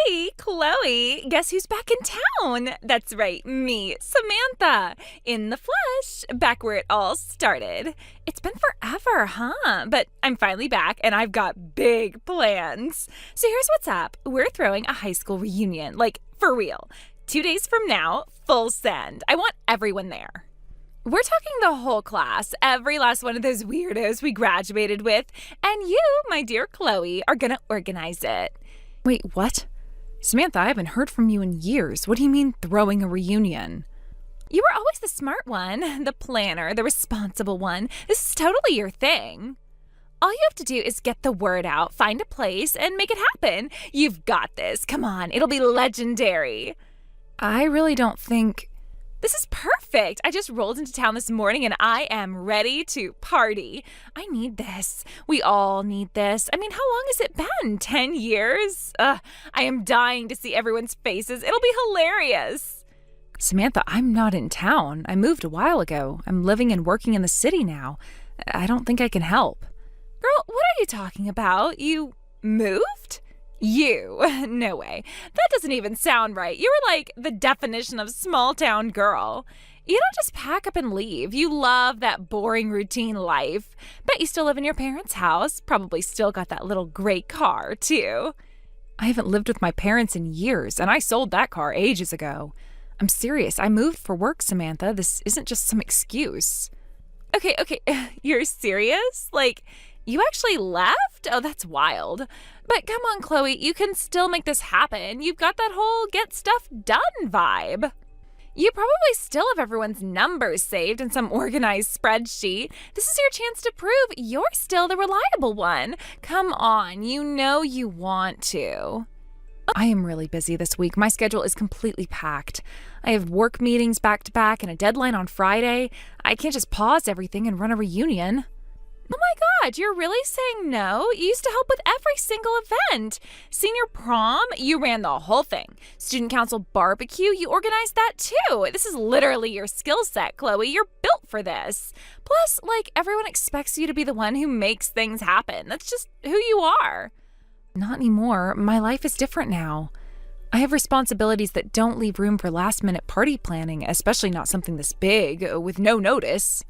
Hey, Chloe, guess who's back in town? That's right, me, Samantha, in the flesh, back where it all started. It's been forever, huh? But I'm finally back and I've got big plans. So here's what's up. We're throwing a high school reunion, like for real. 2 days from now, full send. I want everyone there. We're talking the whole class, every last one of those weirdos we graduated with, and you, my dear Chloe, are gonna organize it. Wait, what? Samantha, I haven't heard from you in years. What do you mean throwing a reunion? You were always the smart one, the planner, the responsible one. This is totally your thing. All you have to do is get the word out, find a place, and make it happen. You've got this. Come on, it'll be legendary. I really don't think... This is perfect. I just rolled into town this morning and I am ready to party. I need this. We all need this. I mean, how long has it been? 10 years? I am dying to see everyone's faces. It'll be hilarious. Samantha, I'm not in town. I moved a while ago. I'm living and working in the city now. I don't think I can help. Girl, what are you talking about? You moved? You? No way. That doesn't even sound right. You were like the definition of small town girl. You don't just pack up and leave. You love that boring routine life. Bet you still live in your parents' house. Probably still got that little gray car, too. I haven't lived with my parents in years, and I sold that car ages ago. I'm serious. I moved for work, Samantha. This isn't just some excuse. Okay. You're serious? Like, you actually left? Oh, that's wild. But come on, Chloe, you can still make this happen. You've got that whole get stuff done vibe. You probably still have everyone's numbers saved in some organized spreadsheet. This is your chance to prove you're still the reliable one. Come on, you know you want to. I am really busy this week. My schedule is completely packed. I have work meetings back to back and a deadline on Friday. I can't just pause everything and run a reunion. Oh my God, you're really saying no? You used to help with every single event. Senior prom, you ran the whole thing. Student council barbecue, you organized that too. This is literally your skill set, Chloe. You're built for this. Plus, everyone expects you to be the one who makes things happen. That's just who you are. Not anymore. My life is different now. I have responsibilities that don't leave room for last-minute party planning, especially not something this big, with no notice.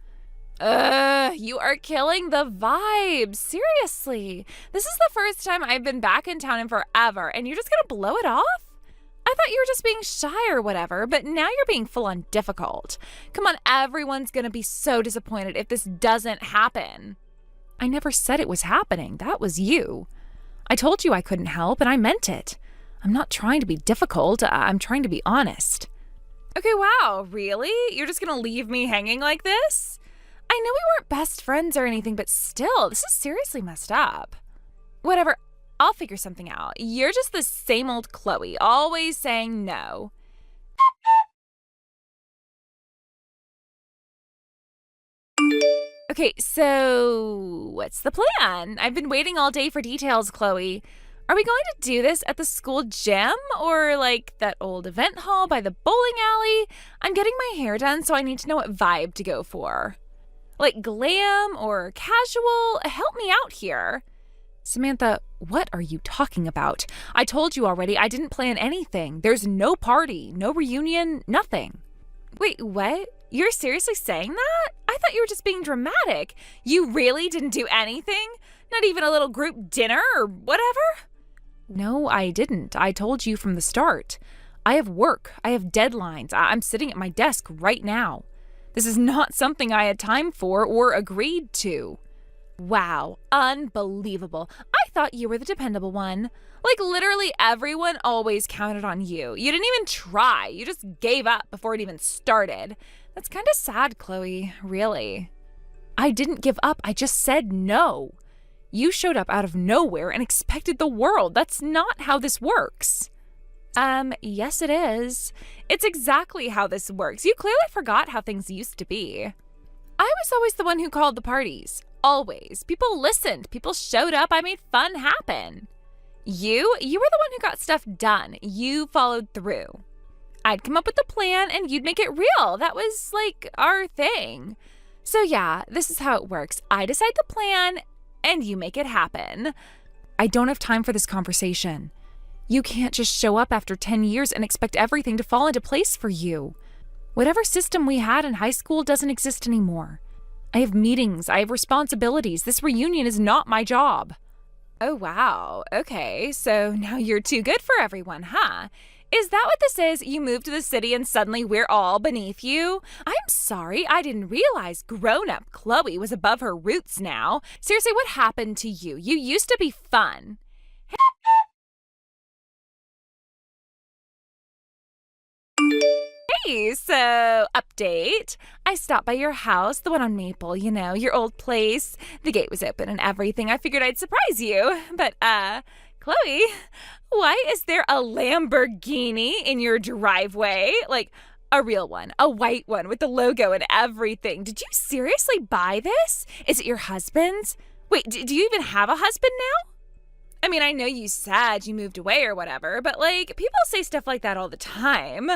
You are killing the vibe. Seriously. This is the first time I've been back in town in forever, and you're just gonna blow it off? I thought you were just being shy or whatever, but now you're being full-on difficult. Come on, everyone's gonna be so disappointed if this doesn't happen. I never said it was happening. That was you. I told you I couldn't help, and I meant it. I'm not trying to be difficult. I'm trying to be honest. Okay, wow, really? You're just gonna leave me hanging like this? I know we weren't best friends or anything, but still, this is seriously messed up. Whatever, I'll figure something out. You're just the same old Chloe, always saying no. Okay, so what's the plan? I've been waiting all day for details, Chloe. Are we going to do this at the school gym or that old event hall by the bowling alley? I'm getting my hair done, so I need to know what vibe to go for. Glam or casual? Help me out here. Samantha, what are you talking about? I told you already I didn't plan anything. There's no party, no reunion, nothing. Wait, what? You're seriously saying that? I thought you were just being dramatic. You really didn't do anything? Not even a little group dinner or whatever? No, I didn't. I told you from the start. I have work. I have deadlines. I'm sitting at my desk right now. This is not something I had time for or agreed to. Wow, unbelievable. I thought you were the dependable one. Literally everyone always counted on you. You didn't even try. You just gave up before it even started. That's kind of sad, Chloe, really. I didn't give up. I just said no. You showed up out of nowhere and expected the world. That's not how this works. Yes it is. It's exactly how this works. You clearly forgot how things used to be. I was always the one who called the parties. Always. People listened. People showed up. I made fun happen. You were the one who got stuff done. You followed through. I'd come up with the plan and you'd make it real. That was our thing. So yeah, this is how it works. I decide the plan and you make it happen. I don't have time for this conversation. You can't just show up after 10 years and expect everything to fall into place for you. Whatever system we had in high school doesn't exist anymore. I have meetings, I have responsibilities. This reunion is not my job. Oh, wow. Okay, so now you're too good for everyone, huh? Is that what this is? You moved to the city and suddenly we're all beneath you? I'm sorry, I didn't realize grown-up Chloe was above her roots now. Seriously, what happened to you? You used to be fun. Hey, so update. I stopped by your house, the one on Maple, you know, your old place. The gate was open and everything. I figured I'd surprise you. But, Chloe, why is there a Lamborghini in your driveway? Like, a real one, a white one with the logo and everything. Did you seriously buy this? Is it your husband's? Wait, do you even have a husband now? I mean, I know you said you moved away or whatever, but like, people say stuff like that all the time.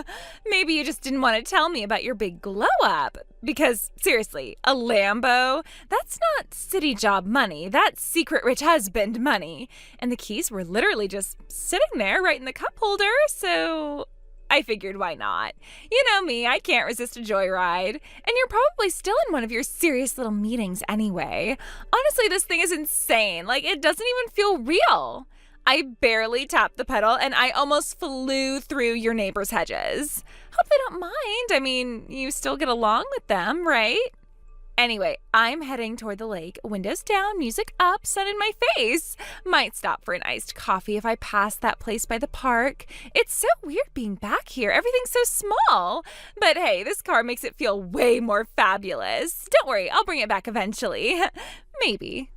Maybe you just didn't want to tell me about your big glow up. Because, seriously, a Lambo? That's not city job money. That's secret rich husband money. And the keys were literally just sitting there right in the cup holder, so I figured why not. You know me, I can't resist a joyride. And you're probably still in one of your serious little meetings anyway. Honestly, this thing is insane. Like, it doesn't even feel real. I barely tapped the pedal and I almost flew through your neighbor's hedges. Hope they don't mind. I mean, you still get along with them, right? Anyway, I'm heading toward the lake, windows down, music up, sun in my face. Might stop for an iced coffee if I pass that place by the park. It's so weird being back here. Everything's so small. But hey, this car makes it feel way more fabulous. Don't worry, I'll bring it back eventually. Maybe.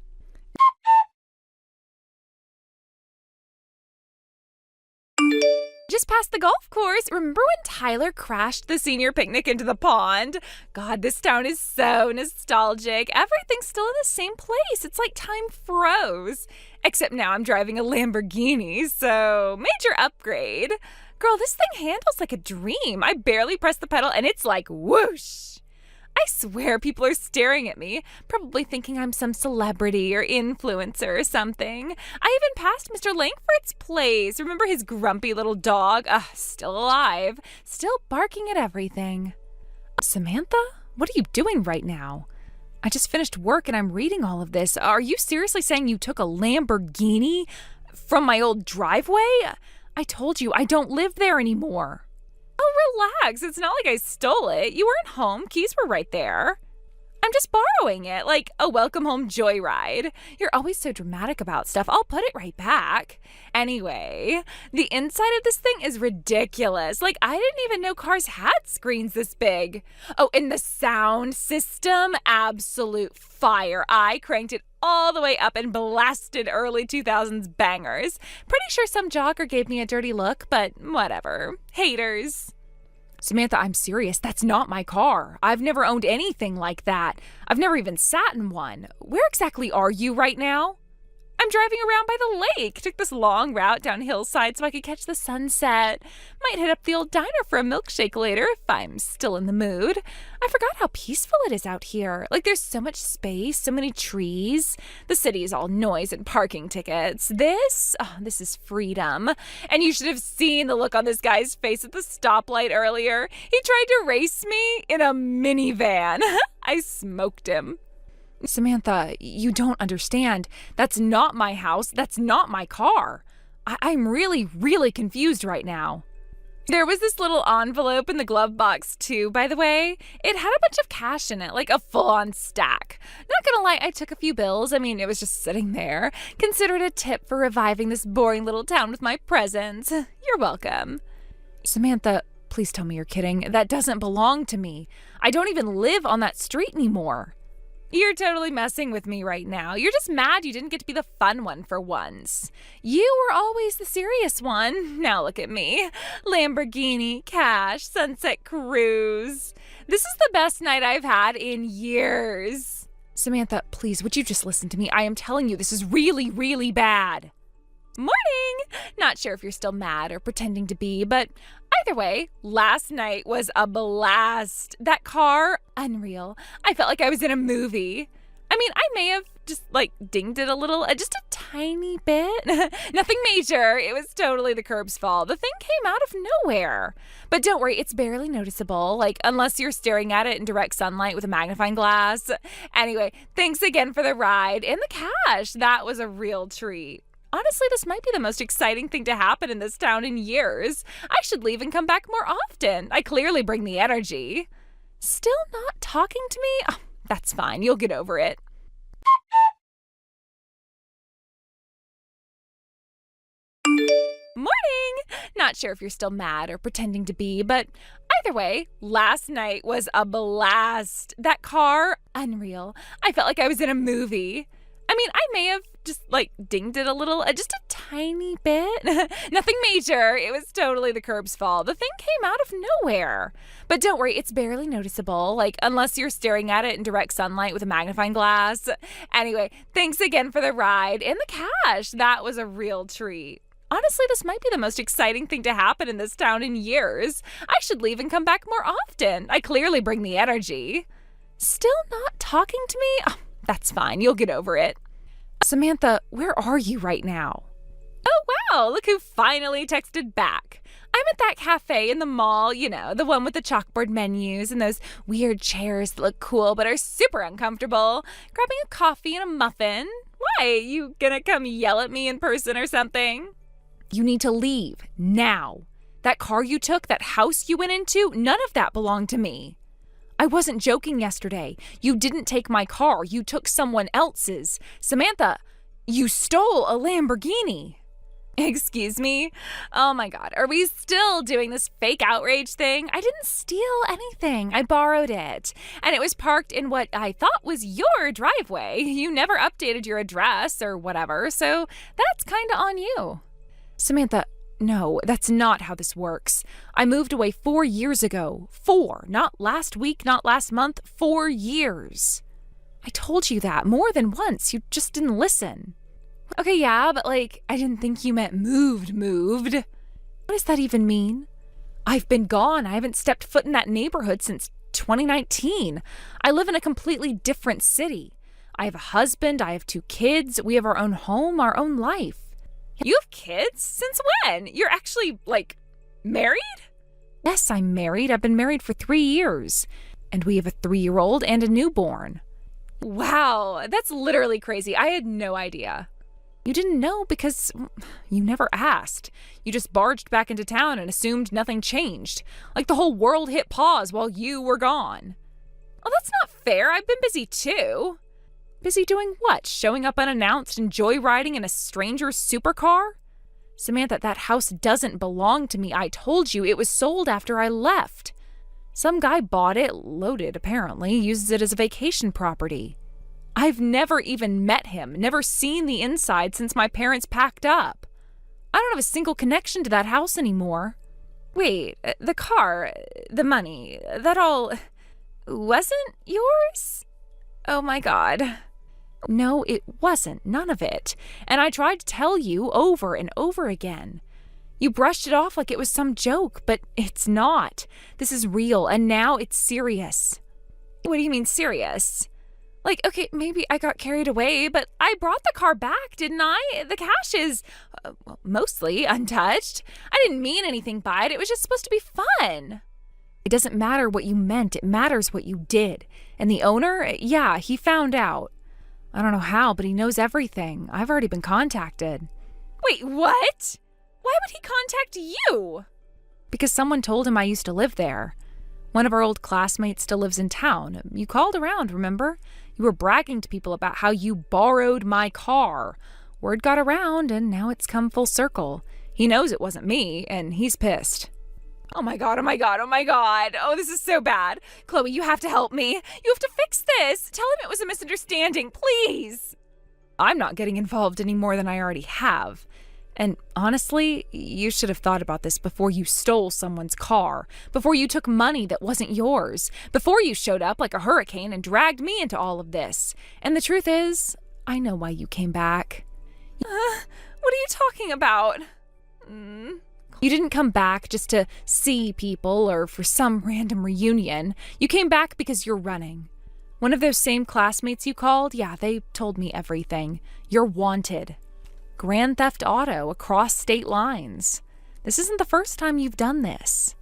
Just past the golf course. Remember when Tyler crashed the senior picnic into the pond? God, this town is so nostalgic. Everything's still in the same place. It's like time froze. Except now I'm driving a Lamborghini, so major upgrade. Girl, this thing handles like a dream. I barely press the pedal and it's like whoosh. I swear people are staring at me, probably thinking I'm some celebrity or influencer or something. I even passed Mr. Langford's place. Remember his grumpy little dog? Still alive, still barking at everything. Samantha, what are you doing right now? I just finished work and I'm reading all of this. Are you seriously saying you took a Lamborghini from my old driveway? I told you I don't live there anymore. Oh, relax. It's not like I stole it. You weren't home. Keys were right there. I'm just borrowing it, like a welcome home joyride. You're always so dramatic about stuff. I'll put it right back. Anyway, the inside of this thing is ridiculous. Like, I didn't even know cars had screens this big. Oh, and the sound system, absolute fire. I cranked it all the way up and blasted early 2000s bangers. Pretty sure some jogger gave me a dirty look, but whatever. Haters. Samantha, I'm serious. That's not my car. I've never owned anything like that. I've never even sat in one. Where exactly are you right now? I'm driving around by the lake. Took this long route down hillside so I could catch the sunset. Might hit up the old diner for a milkshake later if I'm still in the mood. I forgot how peaceful it is out here. Like, there's so much space, so many trees. The city is all noise and parking tickets. This is freedom. And you should have seen the look on this guy's face at the stoplight earlier. He tried to race me in a minivan. I smoked him. Samantha, you don't understand. That's not my house. That's not my car. I'm really, really confused right now. There was this little envelope in the glove box too, by the way. It had a bunch of cash in it, like a full-on stack. Not gonna lie, I took a few bills. I mean, it was just sitting there. Consider it a tip for reviving this boring little town with my presence. You're welcome. Samantha, please tell me you're kidding. That doesn't belong to me. I don't even live on that street anymore. You're totally messing with me right now. You're just mad you didn't get to be the fun one for once. You were always the serious one. Now look at me. Lamborghini, cash, sunset cruise. This is the best night I've had in years. Samantha, please, would you just listen to me? I am telling you, this is really, really bad. Morning! Not sure if you're still mad or pretending to be, but either way, last night was a blast. That car, unreal. I felt like I was in a movie. I mean, I may have just dinged it a little, just a tiny bit. Nothing major. It was totally the curb's fault. The thing came out of nowhere. But don't worry, it's barely noticeable, unless you're staring at it in direct sunlight with a magnifying glass. Anyway, thanks again for the ride and the cash. That was a real treat. Honestly, this might be the most exciting thing to happen in this town in years. I should leave and come back more often. I clearly bring the energy. Still not talking to me? Oh, that's fine. You'll get over it. Morning! Not sure if you're still mad or pretending to be, but either way, last night was a blast. That car, unreal. I felt like I was in a movie. I mean, I may have just dinged it a little, just a tiny bit. Nothing major. It was totally the curb's fault. The thing came out of nowhere. But don't worry, it's barely noticeable, unless you're staring at it in direct sunlight with a magnifying glass. Anyway, thanks again for the ride and the cash. That was a real treat. Honestly, this might be the most exciting thing to happen in this town in years. I should leave and come back more often. I clearly bring the energy. Still not talking to me? Oh, that's fine. You'll get over it. Samantha, where are you right now? Oh, wow. Look who finally texted back. I'm at that cafe in the mall, the one with the chalkboard menus and those weird chairs that look cool but are super uncomfortable. Grabbing a coffee and a muffin. Why? You gonna come yell at me in person or something? You need to leave now. That car you took, that house you went into, none of that belonged to me. I wasn't joking yesterday. You didn't take my car. You took someone else's. Samantha, you stole a Lamborghini. Excuse me? Oh my God, are we still doing this fake outrage thing? I didn't steal anything. I borrowed it. And it was parked in what I thought was your driveway. You never updated your address or whatever, so that's kind of on you. Samantha, no, that's not how this works. I moved away 4 years ago. 4, not last week, not last month, 4 years. I told you that more than once. You just didn't listen. Okay, yeah, but I didn't think you meant moved. What does that even mean? I've been gone. I haven't stepped foot in that neighborhood since 2019. I live in a completely different city. I have a husband. I have 2 kids. We have our own home, our own life. You have kids? Since when? You're actually, married? Yes, I'm married. I've been married for 3 years. And we have a 3-year-old and a newborn. Wow, that's literally crazy. I had no idea. You didn't know because you never asked. You just barged back into town and assumed nothing changed. Like the whole world hit pause while you were gone. Well, that's not fair. I've been busy too. Busy doing what? Showing up unannounced and joyriding in a stranger's supercar? Samantha, that house doesn't belong to me. I told you it was sold after I left. Some guy bought it, loaded apparently, uses it as a vacation property. I've never even met him, never seen the inside since my parents packed up. I don't have a single connection to that house anymore. Wait, the car, the money, that all wasn't yours? Oh my God. No, it wasn't. None of it. And I tried to tell you over and over again. You brushed it off like it was some joke, but it's not. This is real, and now it's serious. What do you mean serious? Okay, maybe I got carried away, but I brought the car back, didn't I? The cash is mostly untouched. I didn't mean anything by it. It was just supposed to be fun. It doesn't matter what you meant. It matters what you did. And the owner, yeah, he found out. I don't know how, but he knows everything. I've already been contacted. Wait, what? Why would he contact you? Because someone told him I used to live there. One of our old classmates still lives in town. You called around, remember? You were bragging to people about how you borrowed my car. Word got around, and now it's come full circle. He knows it wasn't me, and he's pissed. Oh my God. Oh, this is so bad. Chloe, you have to help me. You have to fix this. Tell him it was a misunderstanding, please. I'm not getting involved any more than I already have. And honestly, you should have thought about this before you stole someone's car, before you took money that wasn't yours, before you showed up like a hurricane and dragged me into all of this. And the truth is, I know why you came back. What are you talking about? You didn't come back just to see people or for some random reunion. You came back because you're running. One of those same classmates you called? Yeah, they told me everything. You're wanted. Grand theft auto across state lines. This isn't the first time you've done this.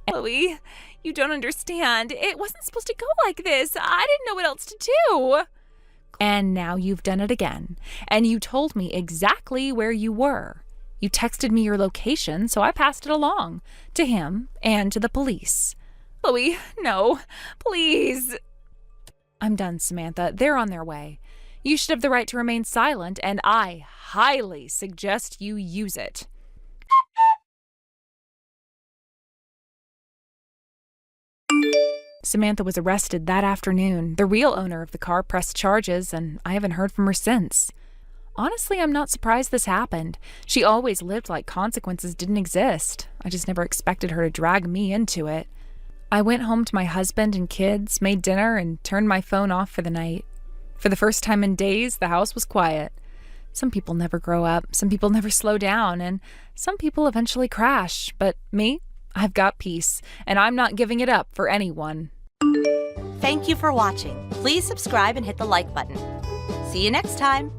Chloe, you don't understand. It wasn't supposed to go like this. I didn't know what else to do. And now you've done it again. And you told me exactly where you were. You texted me your location, so I passed it along to him and to the police. Chloe, no, please. I'm done, Samantha. They're on their way. You should have the right to remain silent, and I highly suggest you use it. Samantha was arrested that afternoon. The real owner of the car pressed charges, and I haven't heard from her since. Honestly, I'm not surprised this happened. She always lived like consequences didn't exist. I just never expected her to drag me into it. I went home to my husband and kids, made dinner, and turned my phone off for the night. For the first time in days, the house was quiet. Some people never grow up, some people never slow down, and some people eventually crash. But me, I've got peace, and I'm not giving it up for anyone. Thank you for watching. Please subscribe and hit the like button. See you next time.